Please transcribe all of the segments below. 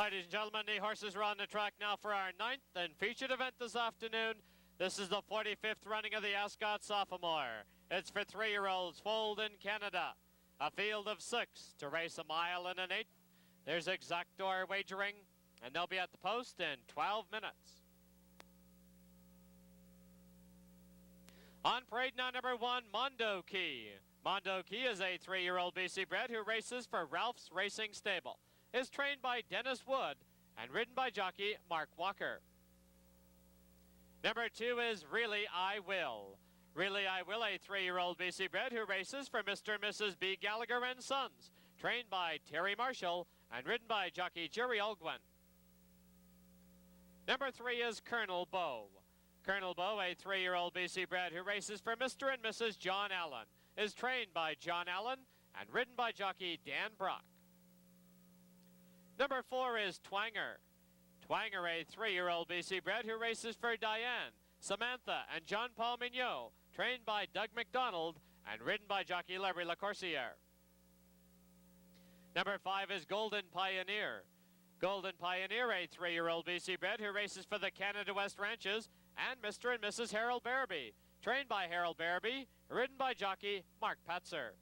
Ladies and gentlemen, the horses are on the track now for our 9th and featured event this afternoon. This is the 45th running of the Ascot Sophomore. It's for 3-year-olds foaled in Canada. A field of 6 to race a mile and an 1/8. There's exactor wagering, and they'll be at the post in 12 minutes. On parade now, number 1, Mondo Key. Mondo Key is a 3-year-old BC bred who races for Ralph's Racing Stable. Is trained by Dennis Wood and ridden by jockey Mark Walker. Number 2 is Really I Will. Really I Will, a 3-year-old BC bred who races for Mr. and Mrs. B. Gallagher and Sons, trained by Terry Marshall and ridden by jockey Jerry Olgwin. Number 3 is Colonel Beau. Colonel Beau, a 3-year-old BC bred who races for Mr. and Mrs. John Allen, is trained by John Allen and ridden by jockey Dan Brock. Number 4 is Twanger. Twanger, a 3-year-old BC bred who races for Diane, Samantha, and John Paul Mignot, trained by Doug McDonald and ridden by jockey Larry Lacoursiere. Number 5 is Golden Pioneer. Golden Pioneer, a 3-year-old BC bred who races for the Canada West Ranches and Mr. and Mrs. Harold Barabee, trained by Harold Barabee, ridden by jockey Mark Patzer.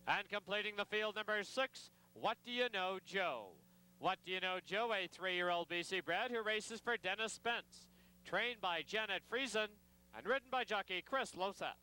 And completing the field, number 6, What Do You Know, Joe? What Do You Know, Joe, a 3-year-old BC bred who races for Dennis Spence, trained by Janet Friesen and ridden by jockey Chris Losat.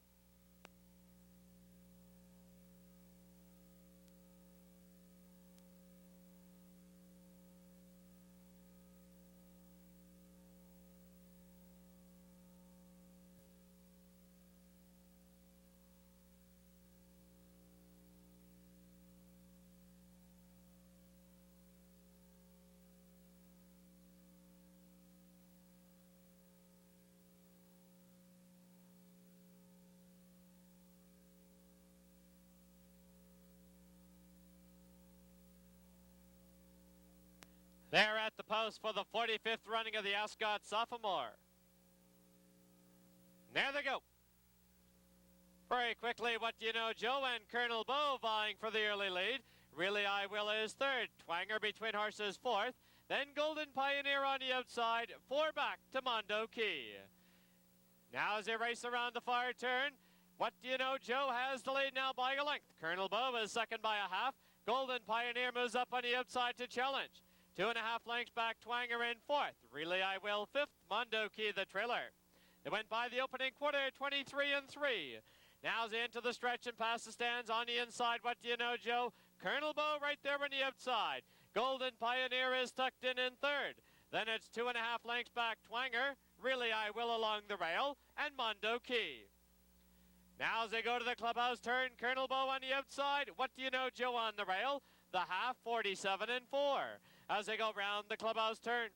They're at the post for the 45th running of the Ascot Sophomore. There they go. Very quickly, What Do You Know, Joe and Colonel Beau vying for the early lead. Really I Will is 3rd. Twanger between horses 4th. Then Golden Pioneer on the outside. 4 back to Mondo Key. Now as they race around the far turn, What Do You Know, Joe has the lead now by a length. Colonel Beau is second by a half. Golden Pioneer moves up on the outside to challenge. 2.5 lengths back, Twanger in 4th. Really I Will 5th. Mondo Key the trailer. They went by the opening quarter, 23 and 3. Now as they enter the stretch and past the stands on the inside, What Do You Know, Joe? Colonel Beau right there on the outside. Golden Pioneer is tucked in 3rd. Then it's 2.5 lengths back, Twanger. Really I Will along the rail, and Mondo Key. Now as they go to the clubhouse turn, Colonel Beau on the outside. What Do You Know, Joe on the rail? The half, 47 and 4. As they go round the clubhouse turn,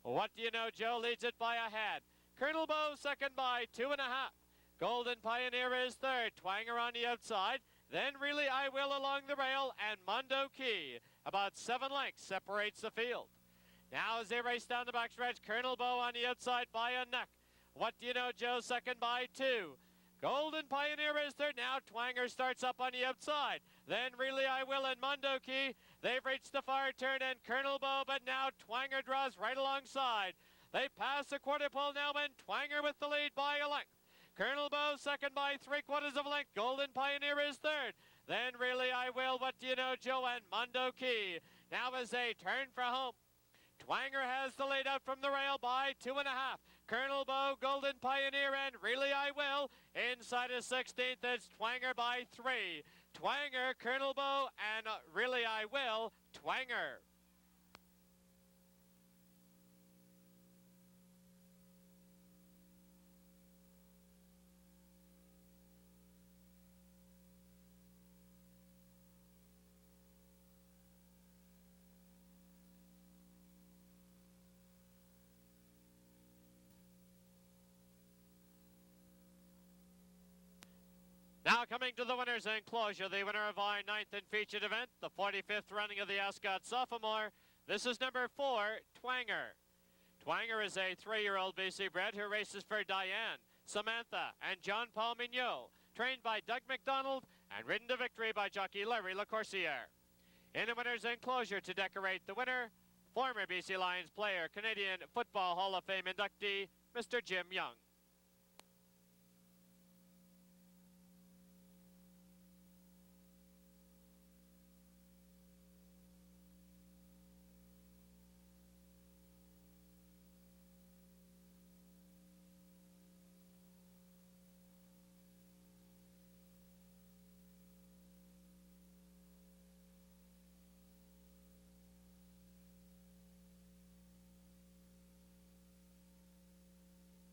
What Do You Know, Joe leads it by a head. Colonel Beau second by 2.5. Golden Pioneer is 3rd. Twanger on the outside. Then Really I Will along the rail, and Mondo Key. About 7 lengths separates the field. Now as they race down the backstretch, Colonel Beau on the outside by a neck. What Do You Know, Joe second by 2. Golden Pioneer is 3rd. Now Twanger starts up on the outside. Then Really I Will and Mondo Key. They've reached the far turn and Colonel Beau, but now Twanger draws right alongside. They pass the quarter pole now and Twanger with the lead by a length. Colonel Beau second by 3/4 of a length. Golden Pioneer is 3rd. Then Really I Will, What Do You Know, Joe, and Mondo Key. Now as they turn for home, Twanger has the lead out from the rail by 2.5. Colonel Beau, Golden Pioneer, and Really I Will. Inside of 16th, it's Twanger by 3. Twanger, Colonel Beau, and Really I Will, Twanger. Now coming to the winners enclosure, the winner of our 9th and featured event, the 45th running of the Ascot Sophomore. This is number 4, Twanger. Twanger is a 3-year-old BC bred who races for Diane, Samantha, and John Paul Mignot, trained by Doug McDonald and ridden to victory by jockey Larry Lacoursiere. In the winner's enclosure to decorate the winner, former BC Lions player, Canadian Football Hall of Fame inductee, Mr. Jim Young.